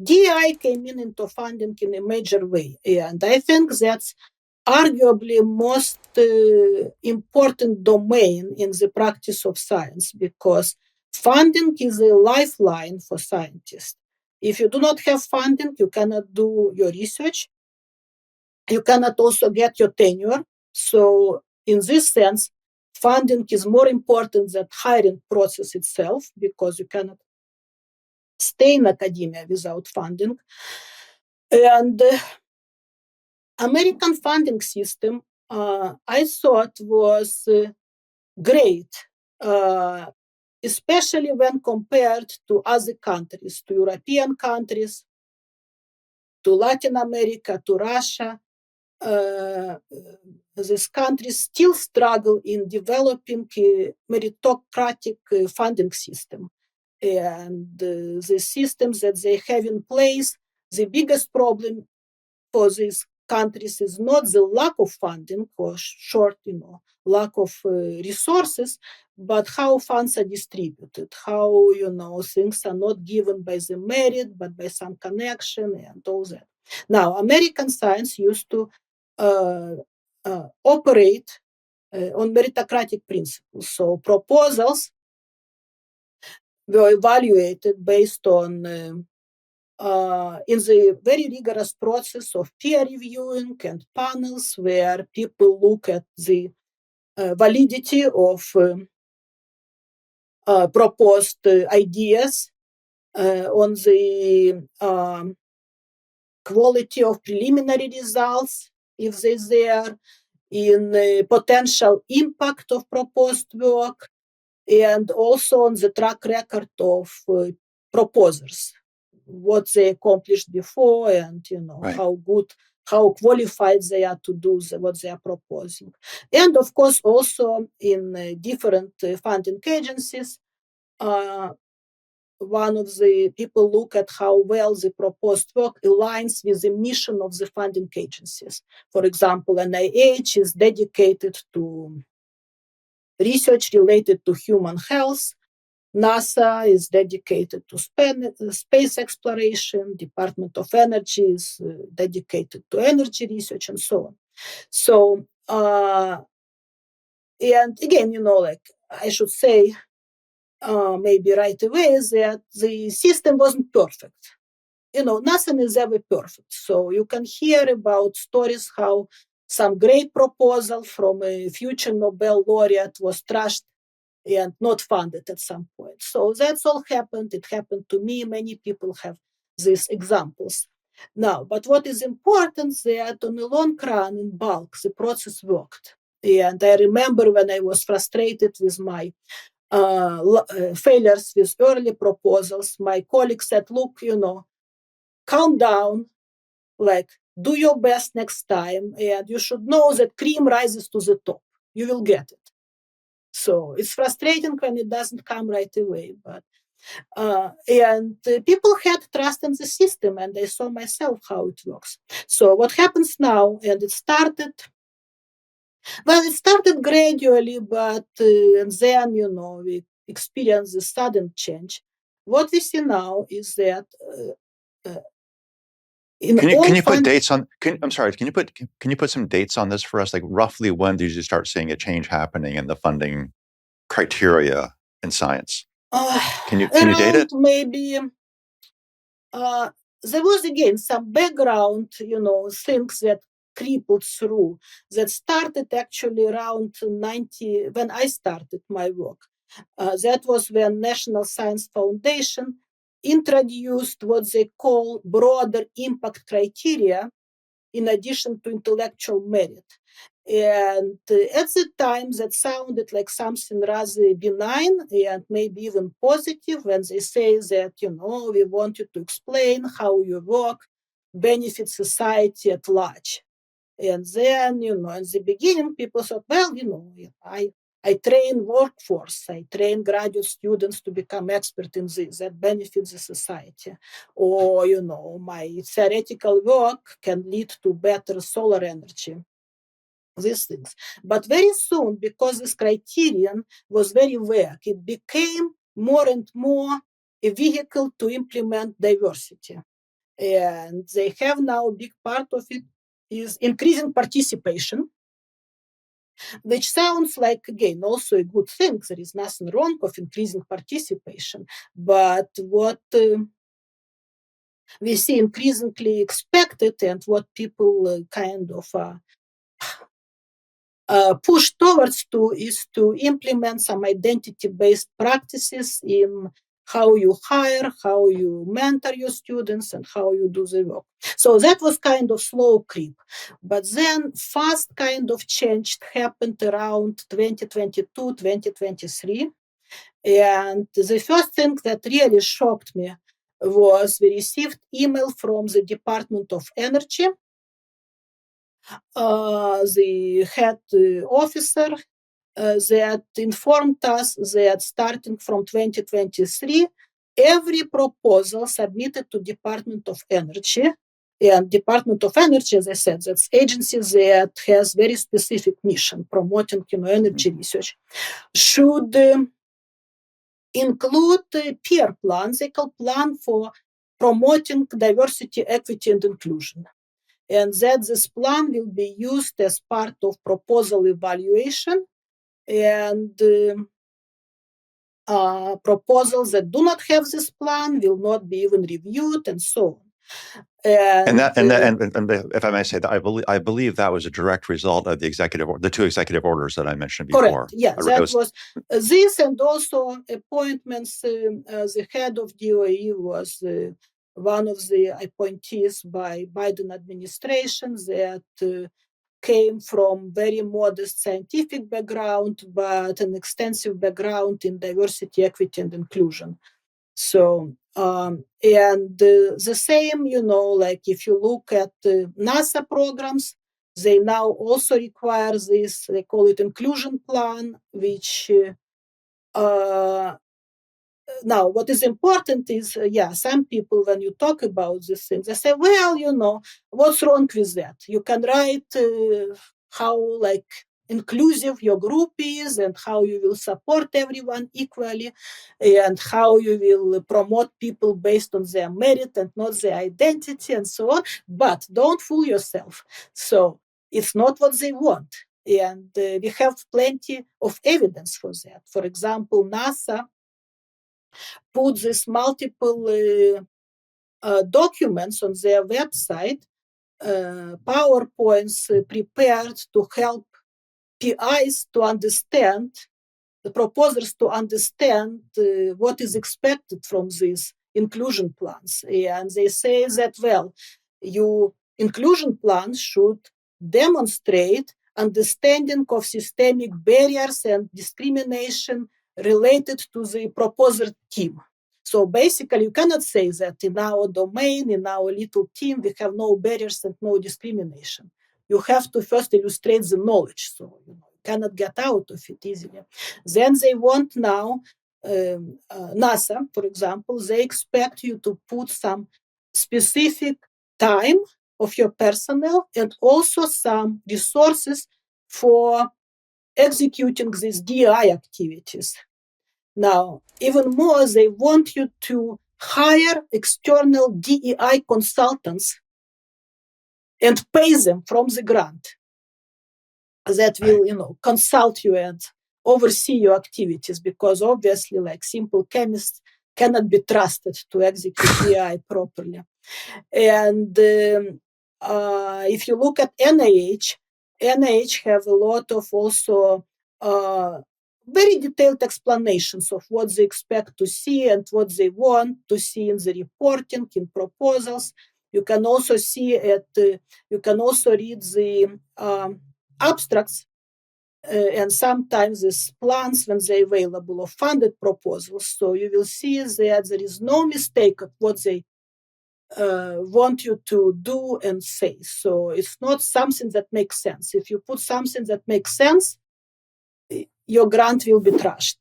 DEI came into funding in a major way, and I think that's arguably most important domain in the practice of science, because funding is a lifeline for scientists. If you do not have funding, you cannot do your research. You cannot also get your tenure. So in this sense, funding is more important than hiring process itself, because you cannot stay in academia without funding. And American funding system, I thought, was great, especially when compared to other countries, to European countries, to Latin America, to Russia. These countries still struggle in developing a meritocratic funding system. And the systems that they have in place, the biggest problem for these countries is not the lack of funding or lack of resources, but how funds are distributed, how, things are not given by the merit, but by some connection and all that. Now, American science used to operate on meritocratic principles. So proposals were evaluated based on in the very rigorous process of peer reviewing and panels, where people look at the validity of proposed ideas, on the quality of preliminary results, if they're there, in potential impact of proposed work, and also on the track record of proposers, what they accomplished before, and Right. how qualified they are to do what they are proposing. And of course, also in different funding agencies, one of the people look at how well the proposed work aligns with the mission of the funding agencies. For example, NIH is dedicated to research related to human health. NASA is dedicated to space exploration. Department of Energy is dedicated to energy research, and so on. So, and again, I should say, maybe right away, that the system wasn't perfect. Nothing is ever perfect. So you can hear about stories how some great proposal from a future Nobel laureate was trashed and not funded at some point. So that's all happened. It happened to me. Many people have these examples. Now, but what is important is that on the long run, in bulk, the process worked. And I remember when I was frustrated with my failures with early proposals, my colleague said, look, calm down, do your best next time, and you should know that cream rises to the top. You will get it. So it's frustrating when it doesn't come right away, but people had trust in the system, and I saw myself how it works. So what happens now, and it started gradually, but then, we experienced a sudden change. What we see now is that Can you put dates on? I'm sorry. Can you put some dates on this for us? Like roughly when did you start seeing a change happening in the funding criteria in science? Can you date it? Maybe there was again some background, things that crippled through, that started actually around 90 when I started my work. That was when National Science Foundation introduced what they call broader impact criteria in addition to intellectual merit. And at the time, that sounded like something rather benign and maybe even positive, when they say that, we want you to explain how your work benefits society at large. And then, in the beginning, people thought, well, I train workforce, I train graduate students to become expert in this, that benefits the society. Or, my theoretical work can lead to better solar energy, these things. But very soon, because this criterion was very vague, it became more and more a vehicle to implement diversity. And they have now a big part of it is increasing participation, which sounds like, again, also a good thing. There is nothing wrong of increasing participation. But what we see increasingly expected and what people kind of push towards to is to implement some identity-based practices in how you hire, how you mentor your students, and how you do the work. So that was kind of slow creep. But then fast kind of change happened around 2022, 2023. And the first thing that really shocked me was we received email from the Department of Energy. The head officer that informed us that starting from 2023, every proposal submitted to Department of Energy, and Department of Energy, as I said, that's agency that has very specific mission, promoting energy research, should include peer plans, they call plan for promoting diversity, equity, and inclusion. And that this plan will be used as part of proposal evaluation, and proposals that do not have this plan will not be even reviewed, and so on. And if I may say that, I believe that was a direct result of the two executive orders that I mentioned before. Correct. Yeah, that was this, and also appointments. The head of DOE was one of the appointees by Biden administration that came from very modest scientific background, but an extensive background in diversity, equity, and inclusion. So, and the same, like if you look at NASA programs, they now also require this, they call it inclusion plan, which now, what is important is, some people, when you talk about these things, they say, well, what's wrong with that? You can write how, inclusive your group is and how you will support everyone equally and how you will promote people based on their merit and not their identity and so on. But don't fool yourself. So it's not what they want. And we have plenty of evidence for that. For example, NASA put these multiple documents on their website, PowerPoints prepared to help PIs to understand, the proposers to understand what is expected from these inclusion plans. And they say that, your inclusion plans should demonstrate understanding of systemic barriers and discrimination related to the proposer team. So basically, you cannot say that in our domain, in our little team, we have no barriers and no discrimination. You have to first illustrate the knowledge, so you cannot get out of it easily. Then they want now, NASA, for example, they expect you to put some specific time of your personnel and also some resources for executing these DEI activities. Now, even more, they want you to hire external DEI consultants and pay them from the grant that will, consult you and oversee your activities, because obviously, simple chemists cannot be trusted to execute DEI properly. And if you look at NIH have a lot of also very detailed explanations of what they expect to see and what they want to see in the reporting, in proposals. You can also see you can also read the abstracts and sometimes these plans when they're available of funded proposals. So you will see that there is no mistake of what they want you to do and say. So it's not something that makes sense. If you put something that makes sense, your grant will be trashed.